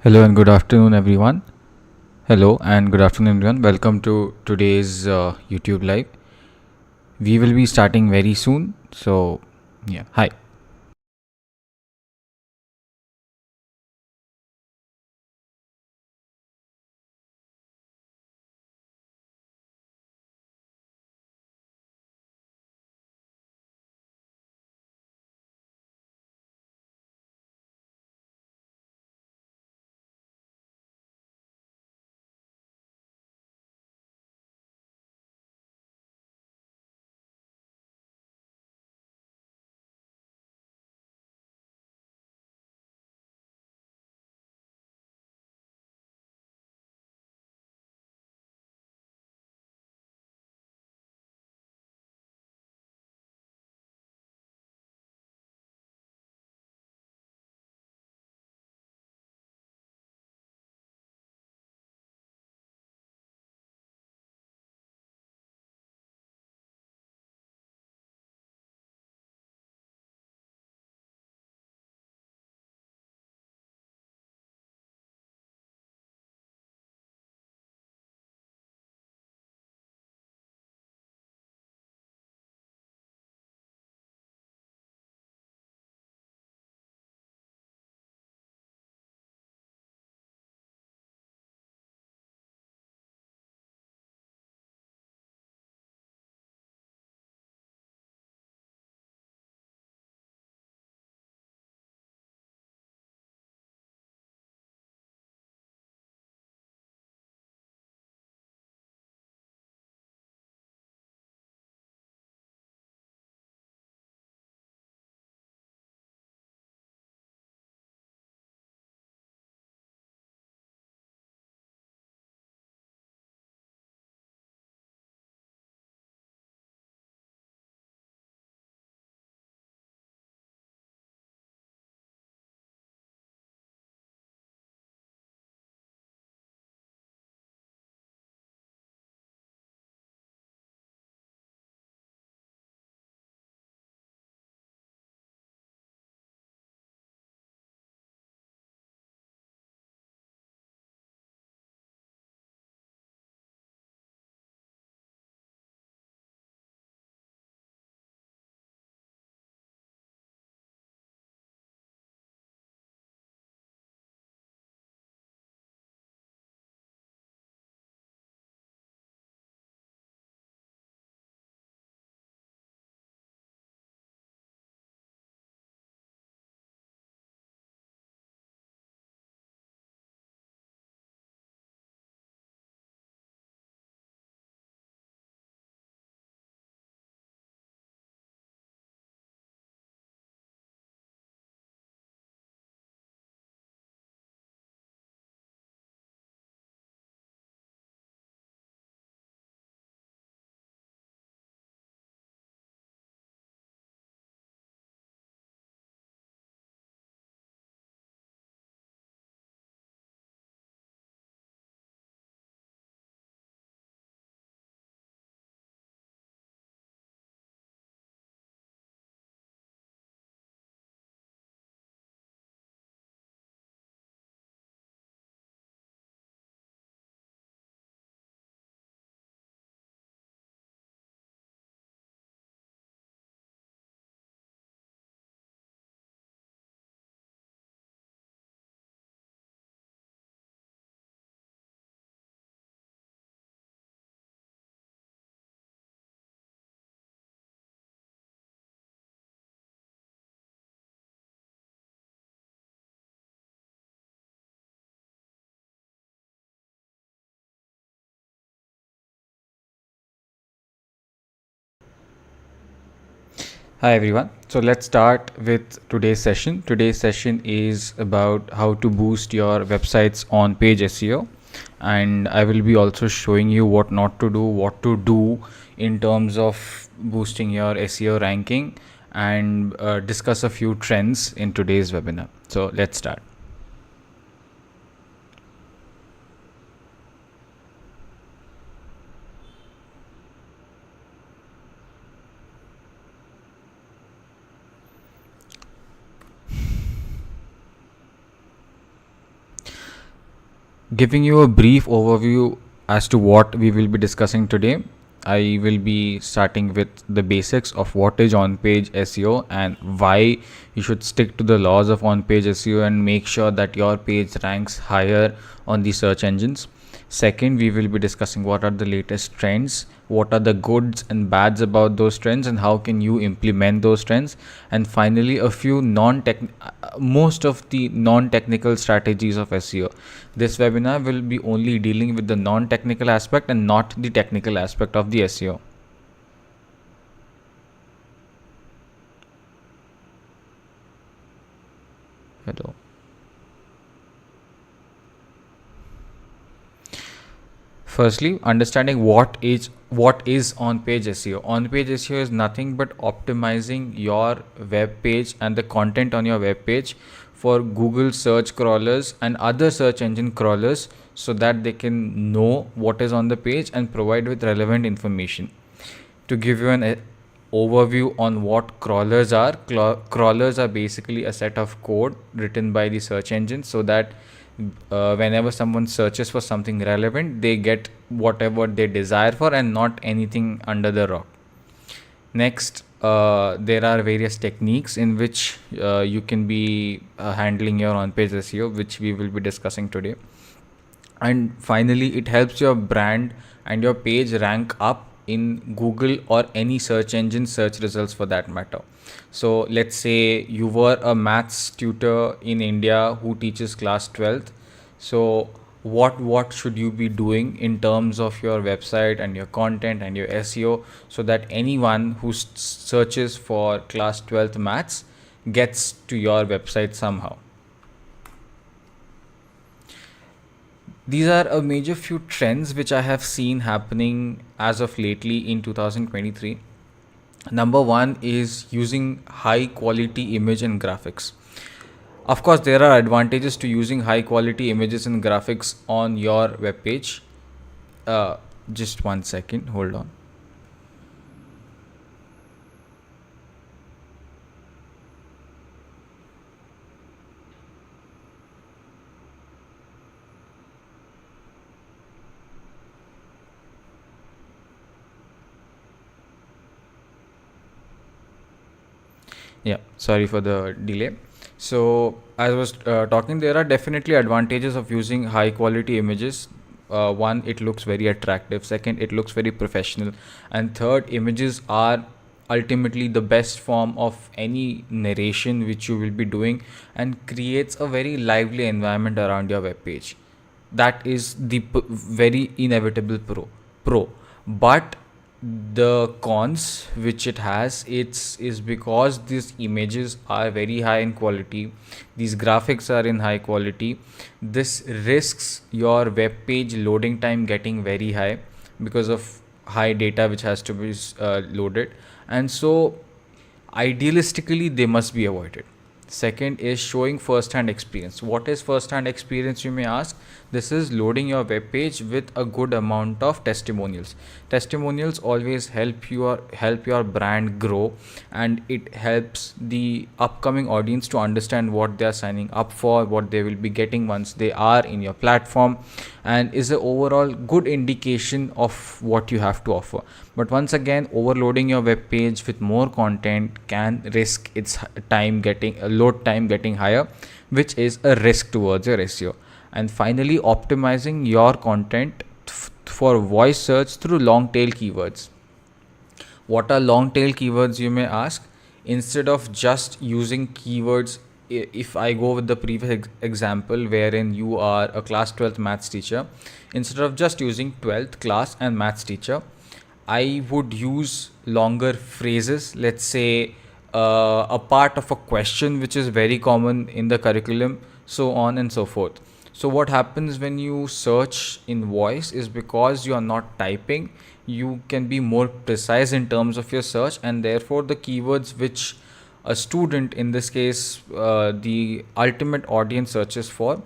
Hello and good afternoon, everyone. Hello and good afternoon, everyone. Welcome to today's YouTube live. We will be starting very soon. So, yeah, hi. Hi, everyone. So, let's start with today's session. Today's session is about how to boost your website's on page SEO. And I will be also showing you what not to do, what to do in terms of boosting your SEO ranking, and discuss a few trends in today's webinar. So, let's start. Giving you a brief overview as to what we will be discussing today, I will be starting with the basics of what is on page SEO and why you should stick to the laws of on page SEO and make sure that your page ranks higher on the search engines. Second, we will be discussing what are the latest trends, what are the goods and bads about those trends, and how can you implement those trends. And finally, a few most of the non-technical strategies of SEO. This webinar will be only dealing with the non-technical aspect and not the technical aspect of the SEO. Hello. Firstly, understanding what is on-page SEO. On-page SEO is nothing but optimizing your web page and the content on your web page for Google search crawlers and other search engine crawlers so that they can know what is on the page and provide with relevant information. To give you an overview on what crawlers are, crawlers are basically a set of code written by the search engine so that whenever someone searches for something relevant, they get whatever they desire for and not anything under the rock. Next, there are various techniques in which you can be handling your on-page SEO, which we will be discussing today. And finally, it helps your brand and your page rank up in Google or any search engine search results for that matter. So let's say you were a maths tutor in India who teaches class 12th. So what should you be doing in terms of your website and your content and your SEO so that anyone who searches for class 12th maths gets to your website somehow. These are a major few trends which I have seen happening as of lately in 2023. Number one is using high quality image and graphics. Of course, there are advantages to using high quality images and graphics on your web page. Just 1 second, hold on. Yeah, sorry for the delay. So as I was talking, there are definitely advantages of using high quality images. One, it looks very attractive. Second, it looks very professional. And third, images are ultimately the best form of any narration which you will be doing and creates a very lively environment around your web page. That is the very inevitable pro. But the cons which it has, it's is because these images are very high in quality, these graphics are in high quality, this risks your web page loading time getting very high because of high data which has to be loaded, and so idealistically they must be avoided. Second is showing first-hand experience. What is first-hand experience, you may ask? This is loading your web page with a good amount of testimonials. Testimonials always help your brand grow, and it helps the upcoming audience to understand what they are signing up for, what they will be getting once they are in your platform, and is an overall good indication of what you have to offer. But once again, overloading your web page with more content can risk its load time getting higher, which is a risk towards your SEO. And finally, optimizing your content for voice search through long tail keywords. What are long tail keywords, you may ask? Instead of just using keywords, if I go with the previous example wherein you are a class 12th maths teacher, instead of just using 12th class and maths teacher, I would use longer phrases. Let's say a part of a question which is very common in the curriculum, so on and so forth. So what happens when you search in voice is because you are not typing, you can be more precise in terms of your search, and therefore the keywords which a student, in this case the ultimate audience, searches for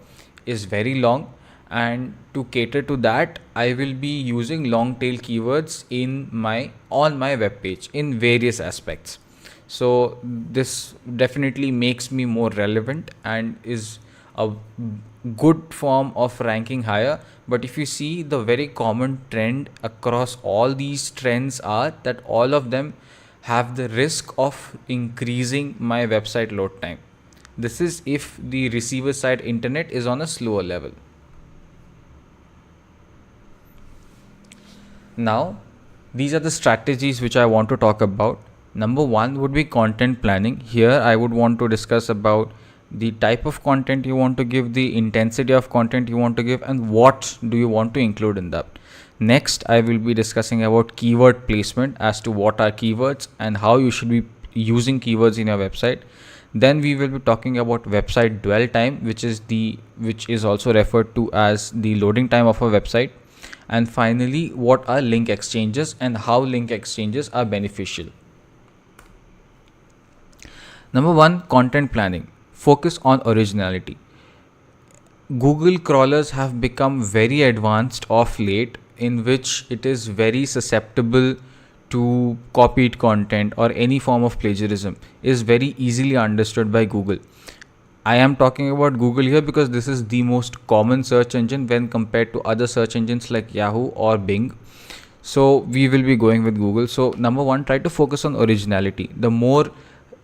is very long. And to cater to that, I will be using long tail keywords on my web page in various aspects. So this definitely makes me more relevant and is a good form of ranking higher. But if you see, the very common trend across all these trends are that all of them have the risk of increasing my website load time. This is if the receiver side internet is on a slower level. Now, these are the strategies which I want to talk about. Number one would be content planning. Here I would want to discuss about the type of content you want to give, the intensity of content you want to give, and what do you want to include in that. Next, I will be discussing about keyword placement, as to what are keywords and how you should be using keywords in your website. Then we will be talking about website dwell time, which is also referred to as the loading time of a website. And finally, what are link exchanges and how link exchanges are beneficial. Number one, content planning. Focus on originality. Google crawlers have become very advanced of late, in which it is very susceptible to copied content or any form of plagiarism is very easily understood by Google. I am talking about Google here because this is the most common search engine when compared to other search engines like Yahoo or Bing. So we will be going with Google. So number one, try to focus on originality.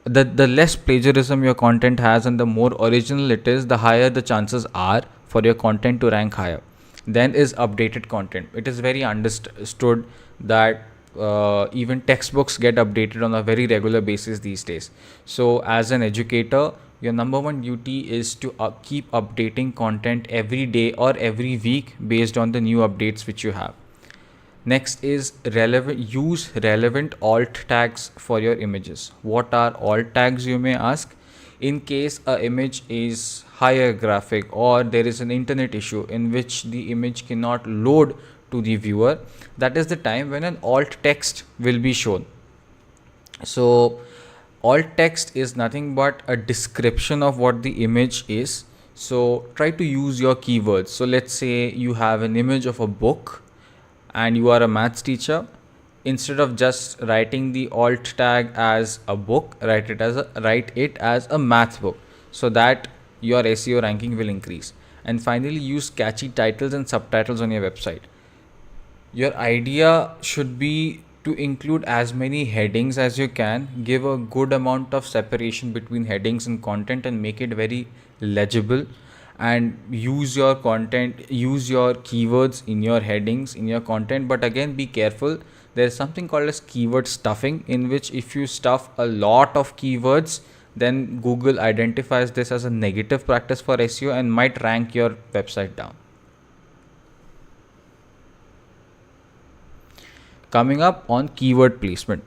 The less plagiarism your content has and the more original it is, the higher the chances are for your content to rank higher. Then is updated content. It is very understood that even textbooks get updated on a very regular basis these days. So as an educator, your number one duty is to keep updating content every day or every week based on the new updates which you have. Next is use relevant alt tags for your images. What are alt tags, you may ask? In case a image is hieroglyphic or there is an internet issue in which the image cannot load to the viewer, that is the time when an alt text will be shown. So alt text is nothing but a description of what the image is. So try to use your keywords. So let's say you have an image of a book and you are a maths teacher. Instead of just writing the alt tag as a book, write it as a math book, so that your SEO ranking will increase. And finally, use catchy titles and subtitles on your website. Your idea should be to include as many headings as you can, give a good amount of separation between headings and content and make it very legible, and use your keywords in your headings, in your content. But again, be careful. There is something called as keyword stuffing, in which if you stuff a lot of keywords, then Google identifies this as a negative practice for SEO and might rank your website down. Coming up on keyword placement.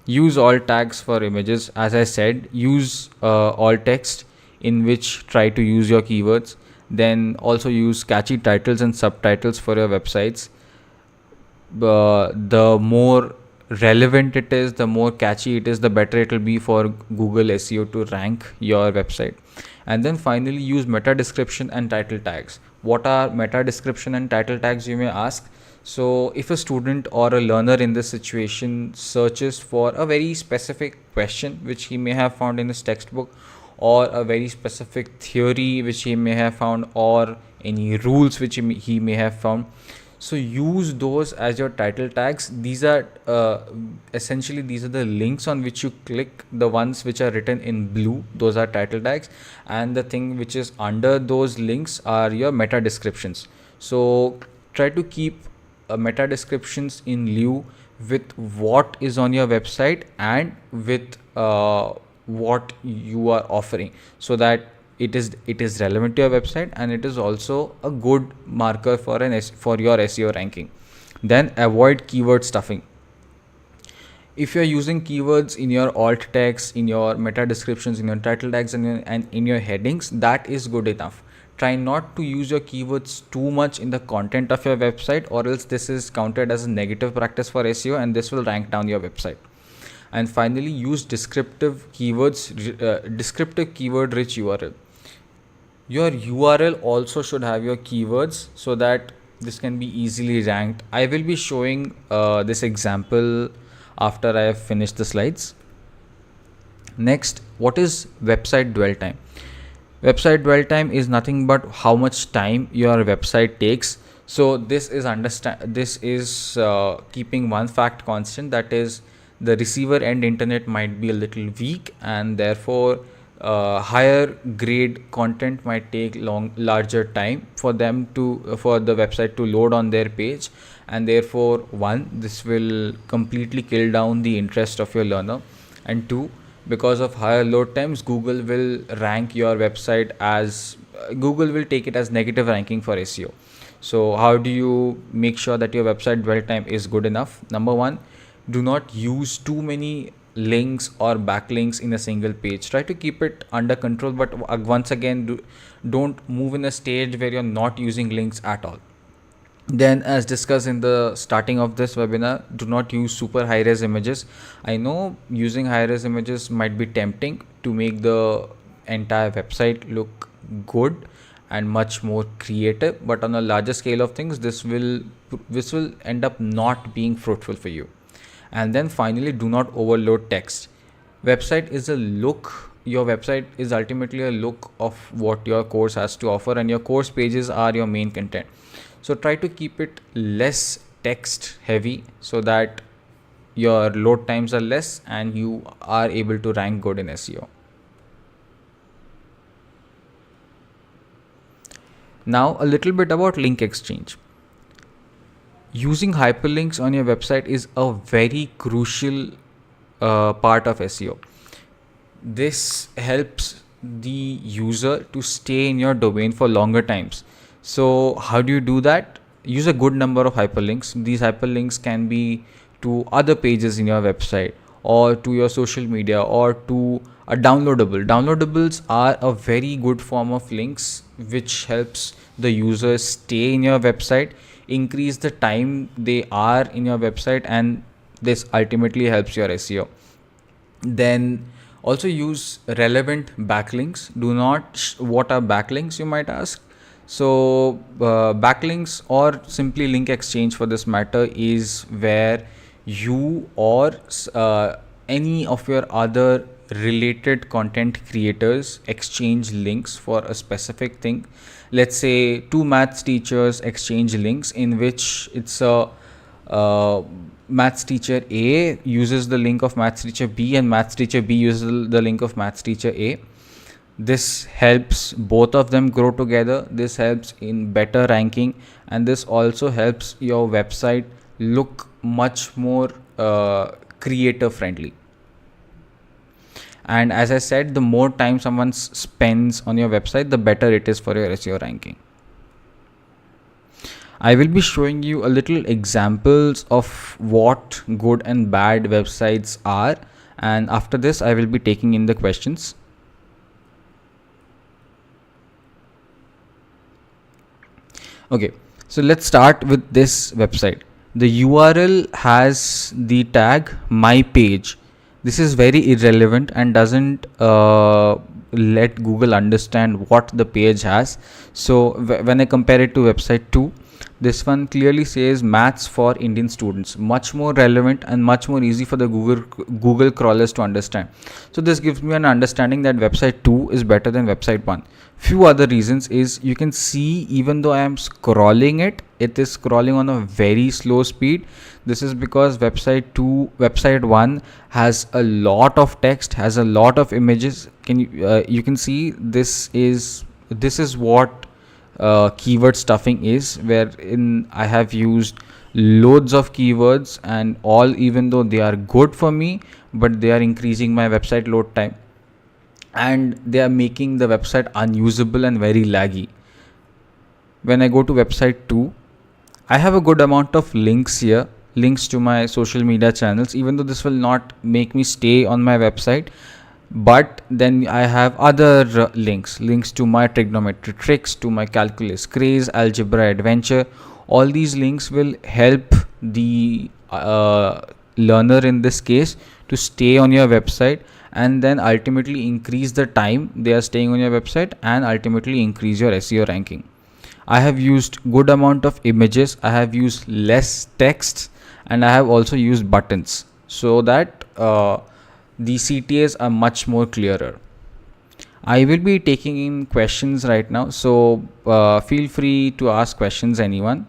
Use alt tags for images. As I said, use alt text in which try to use your keywords. Then also use catchy titles and subtitles for your websites. The more relevant it is, the more catchy it is, the better it will be for Google SEO to rank your website. And then finally, use meta description and title tags. What are meta description and title tags, you may ask? So if a student or a learner in this situation searches for a very specific question which he may have found in his textbook, or a very specific theory which he may have found, or any rules which he may have found, so use those as your title tags. These are essentially these are the links on which you click. The ones which are written in blue, those are title tags, and the thing which is under those links are your meta descriptions. So try to keep meta descriptions in lieu with what is on your website and with what you are offering, so that it is relevant to your website, and it is also a good marker for your SEO ranking. Then avoid keyword stuffing. If you are using keywords in your alt text, in your meta descriptions, in your title tags, and in your headings, that is good enough. Try not to use your keywords too much in the content of your website, or else this is counted as a negative practice for SEO and this will rank down your website. And finally, use descriptive keyword rich URL. Your URL also should have your keywords so that this can be easily ranked. I will be showing this example after I have finished the slides. Next, what is website dwell time? Website dwell time is nothing but how much time your website takes. So this is keeping one fact constant, that is the receiver end internet might be a little weak, and therefore higher grade content might take larger time for the website to load on their page, and therefore this will completely kill down the interest of your learner, and two, because of higher load times, Google will rank your website as Google will take it as negative ranking for SEO. So how do you make sure that your website dwell time is good enough? Number one, do not use too many links or backlinks in a single page. Try to keep it under control, but once again, don't move in a stage where you're not using links at all. Then, as discussed in the starting of this webinar, do not use super high res images. I know using high res images might be tempting to make the entire website look good and much more creative, but on a larger scale of things, this will end up not being fruitful for you. And then finally, do not overload text. Website is a look. Your website is ultimately a look of what your course has to offer, and your course pages are your main content. So try to keep it less text heavy so that your load times are less and you are able to rank good in SEO. Now a little bit about link exchange. Using hyperlinks on your website is a very crucial part of SEO. This helps the user to stay in your domain for longer times. So how do you do that? Use a good number of hyperlinks. These hyperlinks can be to other pages in your website, or to your social media, or to a downloadable. Downloadables are a very good form of links which helps the user stay in your website, increase the time they are in your website, and this ultimately helps your SEO. Then also use relevant backlinks. What are backlinks, you might ask? So backlinks, or simply link exchange for this matter, is where you or any of your other related content creators exchange links for a specific thing. Let's say two maths teachers exchange links in which it's a maths teacher A uses the link of maths teacher B, and maths teacher B uses the link of maths teacher A. This helps both of them grow together. This helps in better ranking, and this also helps your website look much more creator friendly. And as I said, the more time someone spends on your website, the better it is for your SEO ranking. I will be showing you a little examples of what good and bad websites are, and after this I will be taking in the questions. Okay, so let's start with this website. The URL has the tag my page. This is very irrelevant and doesn't let Google understand what the page has. So when I compare it to website 2, this one clearly says maths for Indian students, much more relevant and much more easy for the Google crawlers to understand. So this gives me an understanding that website 2 is better than website 1. Few other reasons is, you can see even though I am scrolling it is scrolling on a very slow speed. This is because website 1 has a lot of text, has a lot of images. You can see this is what keyword stuffing is, wherein I have used loads of keywords, and all, even though they are good for me, but they are increasing my website load time, and they are making the website unusable and very laggy. When I go to website 2, I have a good amount of links here, links to my social media channels, even though this will not make me stay on my website. But then I have other links to my trigonometry tricks, to my calculus craze, algebra adventure. All these links will help the learner in this case to stay on your website, and then ultimately increase the time they are staying on your website, and ultimately increase your SEO ranking. I have used good amount of images, I have used less text, and I have also used buttons, so that the CTAs are much more clearer. I will be taking in questions right now, so feel free to ask questions, anyone.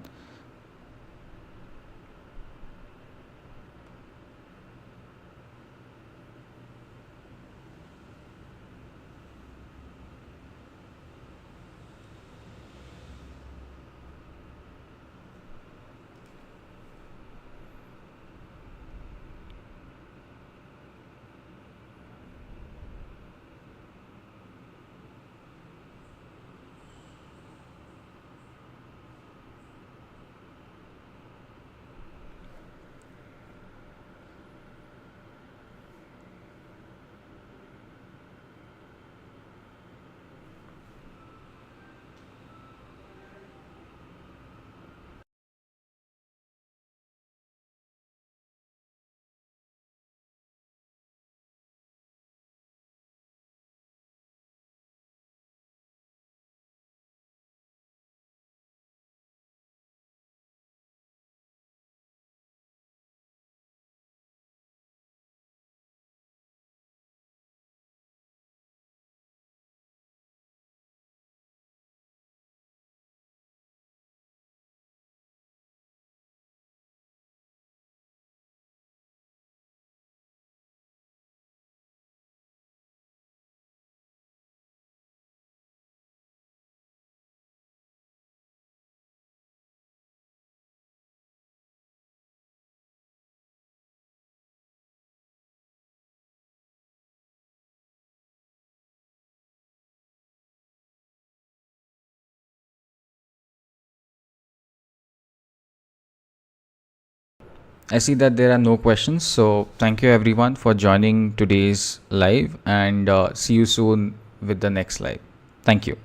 I see that there are no questions, so thank you everyone for joining today's live, and see you soon with the next live. Thank you.